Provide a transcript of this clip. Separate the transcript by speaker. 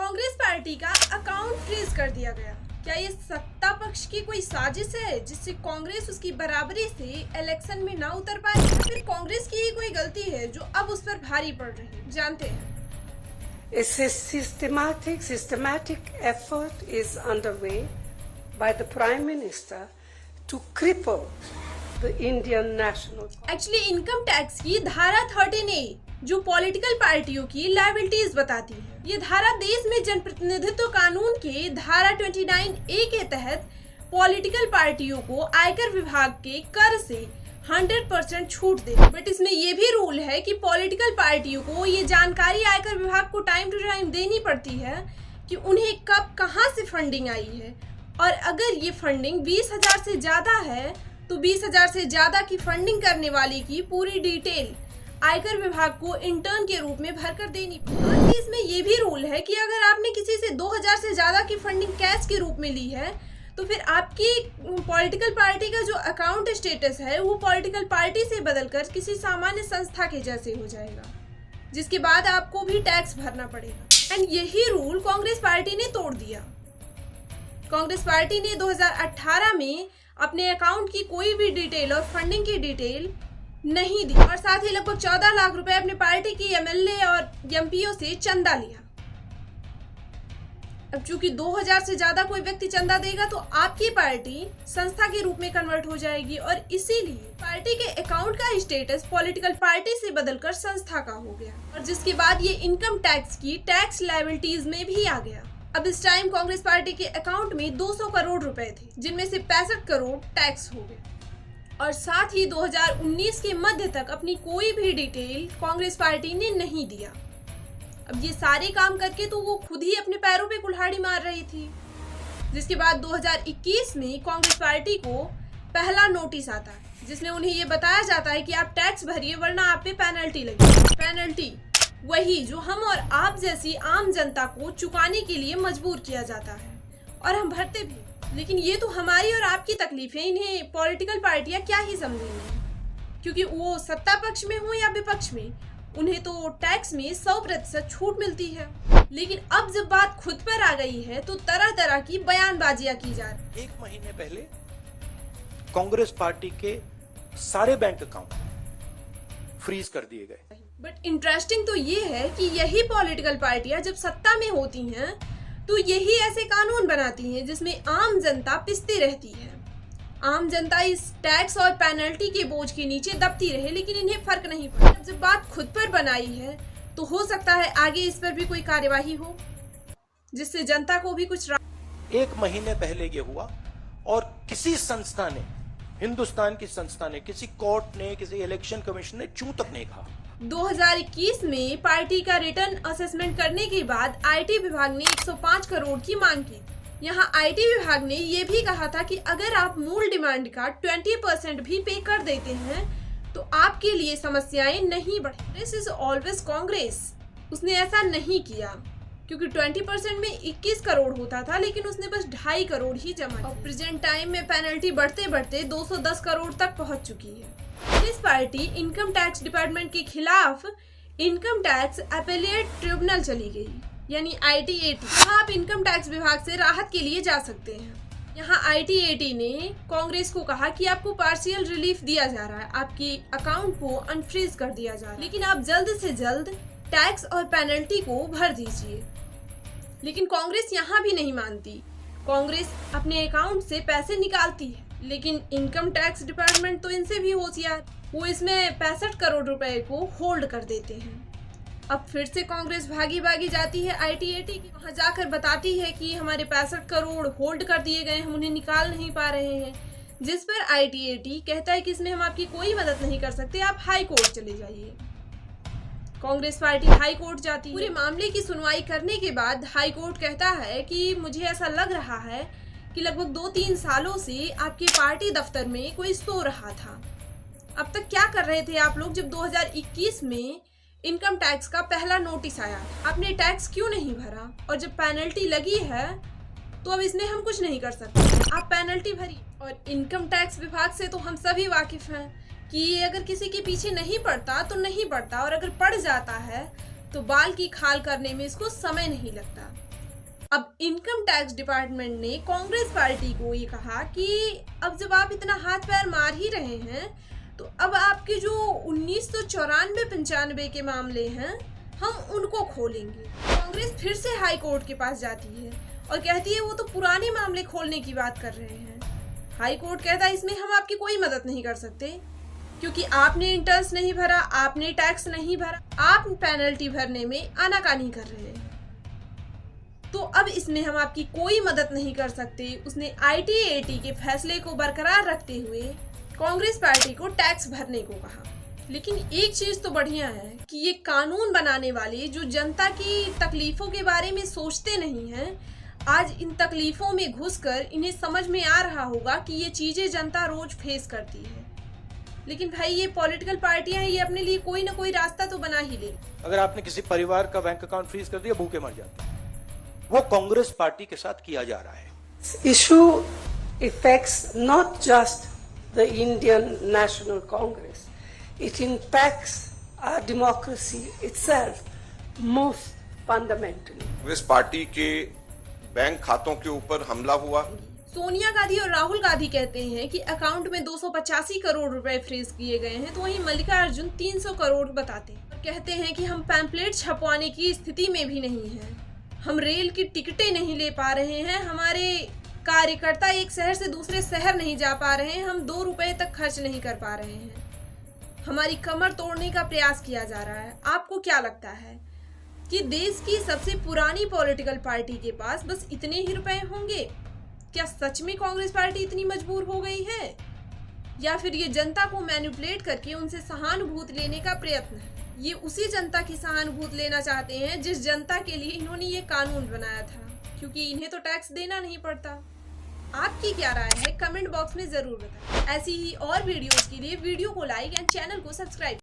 Speaker 1: Congress party का account freeze कर दिया गया। क्या ये सत्ता पक्ष की कोई साजिश है जिससे कांग्रेस उसकी बराबरी से इलेक्शन में ना उतर पाए, फिर कांग्रेस की ही कोई गलती है जो अब उस पर भारी पड़ रही है? जानते हैं।
Speaker 2: It's a systematic effort is underway by the Prime Minister to cripple the Indian national.
Speaker 1: Actually income tax की धारा 13A जो पॉलिटिकल पार्टियों की लायबिलिटीज बताती है, ये धारा देश में जनप्रतिनिधित्व कानून के धारा 29A के तहत पॉलिटिकल पार्टियों को आयकर विभाग के कर से 100% छूट दे। बट इसमें ये भी रूल है कि पॉलिटिकल पार्टियों को ये जानकारी आयकर विभाग को टाइम टू टाइम देनी पड़ती है कि उन्हें कब कहां से फंडिंग आई है, और अगर ये फंडिंग 20,000 से ज्यादा है तो 20,000 से ज्यादा की फंडिंग करने वाले की पूरी डिटेल आयकर विभाग को इंटर्न के रूप में भरकर देनी पड़ेगी। इसमें ये भी रूल है कि अगर आपने किसी से 2,000 से ज्यादा की फंडिंग कैश के रूप में ली है तो फिर आपकी पॉलिटिकल पार्टी का जो अकाउंट स्टेटस है वो पॉलिटिकल पार्टी से बदलकर किसी सामान्य संस्था के जैसे हो जाएगा, जिसके बाद आपको भी टैक्स भरना पड़ेगा। एंड यही रूल कांग्रेस पार्टी ने तोड़ दिया। कांग्रेस पार्टी ने 2018 में अपने अकाउंट की कोई भी डिटेल और फंडिंग की डिटेल नहीं दी, और साथ ही लगभग 14 लाख रुपए अपने पार्टी की एमएलए और एमपीओ से चंदा लिया। अब चूंकि 2,000 से ज्यादा कोई व्यक्ति चंदा देगा तो आपकी पार्टी संस्था के रूप में कन्वर्ट हो जाएगी, और इसीलिए पार्टी के अकाउंट का स्टेटस पॉलिटिकल पार्टी से बदलकर संस्था का हो गया, और जिसके बाद ये इनकम टैक्स की टैक्स लायबिलिटीज में भी आ गया। अब इस टाइम कांग्रेस पार्टी के अकाउंट में 200 करोड़ रुपए थे, जिनमें से 65 करोड़ टैक्स हो गए, और साथ ही 2019 के मध्य तक अपनी कोई भी डिटेल कांग्रेस पार्टी ने नहीं दिया। अब ये सारे काम करके तो वो खुद ही अपने पैरों पे कुल्हाड़ी मार रही थी, जिसके बाद 2021 में कांग्रेस पार्टी को पहला नोटिस आता है जिसमें उन्हें ये बताया जाता है कि आप टैक्स भरिए वरना आप पे पेनल्टी लगेगी। पेनल्टी वही जो हम और आप जैसी आम जनता को चुकाने के लिए मजबूर किया जाता है, और हम भरते भी। लेकिन ये तो हमारी और आपकी तकलीफ है, इन्हें पॉलिटिकल पार्टियां क्या ही समझेंगी, क्योंकि वो सत्ता पक्ष में हो या विपक्ष में, उन्हें तो टैक्स में 100% छूट मिलती है। लेकिन अब जब बात खुद पर आ गई है तो तरह तरह की बयानबाजियां की जा रही।
Speaker 3: 1 महीने पहले कांग्रेस पार्टी के सारे बैंक अकाउंट फ्रीज कर दिए गए।
Speaker 1: बट इंटरेस्टिंग तो ये है कि यही पॉलिटिकल पार्टियां जब सत्ता में होती हैं तो यही ऐसे कानून बनाती हैं जिसमें आम जनता पिसती रहती है। आम जनता इस टैक्स और पेनल्टी के बोझ के नीचे दबती रहे, लेकिन इन्हें फर्क नहीं पड़ता। जब बात खुद पर बनाई है तो हो सकता है आगे इस पर भी कोई कार्यवाही हो जिससे जनता को भी कुछ
Speaker 3: 1 महीने पहले ये हुआ, और किसी संस्था ने, हिंदुस्तान की संस्था ने, किसी कोर्ट ने, किसी इलेक्शन कमीशन ने चूं तक नहीं कहा।
Speaker 1: 2021 में पार्टी का रिटर्न असेसमेंट करने के बाद आईटी विभाग ने 105 करोड़ की मांग की। यहाँ आईटी विभाग ने ये भी कहा था कि अगर आप मूल डिमांड का 20% भी पे कर देते हैं तो आपके लिए समस्याएं नहीं बढ़े। This is always Congress. उसने ऐसा नहीं किया, क्योंकि 20% में 21 करोड़ होता था, लेकिन उसने बस 2.5 करोड़ ही जमा किया। और प्रेजेंट टाइम में पेनल्टी बढ़ते बढ़ते 210 करोड़ तक पहुंच चुकी है। Congress party income tax department के खिलाफ इनकम टैक्स अपीलेट ट्रिब्यूनल चली गई, यानी ITAT। यहाँ आप इनकम टैक्स विभाग से राहत के लिए जा सकते हैं। यहाँ ITAT ने कांग्रेस को कहा कि आपको पार्शियल रिलीफ दिया जा रहा है, आपकी अकाउंट को अनफ्रीज कर दिया जा रहा है, लेकिन आप जल्द से जल्द टैक्स और पेनल्टी को भर दीजिए। लेकिन कांग्रेस यहाँ भी नहीं मानती। कांग्रेस अपने अकाउंट से पैसे निकालती है, लेकिन इनकम टैक्स डिपार्टमेंट तो इनसे भी होशियार, वो इसमें 65 करोड़ रुपए को होल्ड कर देते हैं। अब फिर से कांग्रेस भागी जाती है ITAT की, वहां जाकर बताती है कि हमारे 65 करोड़ होल्ड कर दिए गए, हम उन्हें निकाल नहीं पा रहे हैं, जिस पर ITAT कहता है कि इसमें हम आपकी कोई मदद नहीं कर सकते, आप हाई कोर्ट चले जाइए। कांग्रेस पार्टी हाई कोर्ट जाती है। पूरे मामले की सुनवाई करने के बाद हाई कोर्ट कहता है कि मुझे ऐसा लग रहा है कि लगभग 2-3 सालों से आपके पार्टी दफ्तर में कोई सो रहा था। अब तक क्या कर रहे थे आप लोग? जब 2021 में इनकम टैक्स का पहला नोटिस आया, आपने टैक्स क्यों नहीं भरा? और जब पेनल्टी लगी है तो अब इसमें हम कुछ नहीं कर सकते, आप पेनल्टी भरी। और इनकम टैक्स विभाग से तो हम सभी वाकिफ हैं कि अगर किसी के पीछे नहीं पड़ता तो नहीं पड़ता, और अगर पड़ जाता है तो बाल की खाल करने में इसको समय नहीं लगता। अब इनकम टैक्स डिपार्टमेंट ने कांग्रेस पार्टी को ये कहा कि अब जब आप इतना हाथ पैर मार ही रहे हैं तो अब आपके जो 1994-95 के मामले हैं हम उनको खोलेंगे। कांग्रेस फिर से हाई कोर्ट के पास जाती है और कहती है वो तो पुराने मामले खोलने की बात कर रहे हैं। हाई कोर्ट कहता है इसमें हम आपकी कोई मदद नहीं कर सकते क्योंकि आपने इंटरेस्ट नहीं भरा, आपने टैक्स नहीं भरा, आप पेनल्टी भरने में आनाकानी कर रहे हैं, तो अब इसमें हम आपकी कोई मदद नहीं कर सकते। उसने ITAT के फैसले को बरकरार रखते हुए कांग्रेस पार्टी को टैक्स भरने को कहा। लेकिन एक चीज तो बढ़िया है कि ये कानून बनाने वाले जो जनता की तकलीफों के बारे में सोचते नहीं हैं, आज इन तकलीफों में घुसकर इन्हें समझ में आ रहा होगा कि ये चीजें जनता रोज फेस करती है। लेकिन भाई ये पॉलिटिकल पार्टियां हैं, ये अपने लिए कोई ना कोई रास्ता तो बना ही ले।
Speaker 3: अगर आपने किसी परिवार का बैंक अकाउंट फ्रीज कर दिया, भूखे मर जाते हैं। वो कांग्रेस पार्टी के साथ किया जा रहा है।
Speaker 2: Issue affects not just the Indian National Congress. It impacts our democracy itself most fundamentally.
Speaker 4: Congress party के बैंक खातों के ऊपर हमला हुआ।
Speaker 1: सोनिया गांधी और राहुल गांधी कहते हैं कि अकाउंट में 285 करोड़ रुपए फ्रीज किए गए हैं, तो वहीं मल्लिकार्जुन 300 करोड़ बताते हैं और कहते हैं कि हम पैम्पलेट छपवाने की स्थिति में भी नहीं हैं, हम रेल की टिकटें नहीं ले पा रहे हैं, हमारे कार्यकर्ता एक शहर से दूसरे शहर नहीं जा पा रहे हैं, हम 2 रुपए तक खर्च नहीं कर पा रहे हैं, हमारी कमर तोड़ने का प्रयास किया जा रहा है। आपको क्या लगता है कि देश की सबसे पुरानी पॉलिटिकल पार्टी के पास बस इतने ही रुपए होंगे? क्या सच में कांग्रेस पार्टी इतनी मजबूर हो गई है, या फिर ये जनता को मैनिपुलेट करके उनसे सहानुभूति लेने का प्रयत्न है? ये उसी जनता की सहानुभूति लेना चाहते हैं जिस जनता के लिए इन्होंने ये कानून बनाया था, क्योंकि इन्हें तो टैक्स देना नहीं पड़ता। आपकी क्या राय है कमेंट बॉक्स में जरूर बताएं। ऐसी ही और वीडियोस के लिए वीडियो को लाइक एंड चैनल को सब्सक्राइब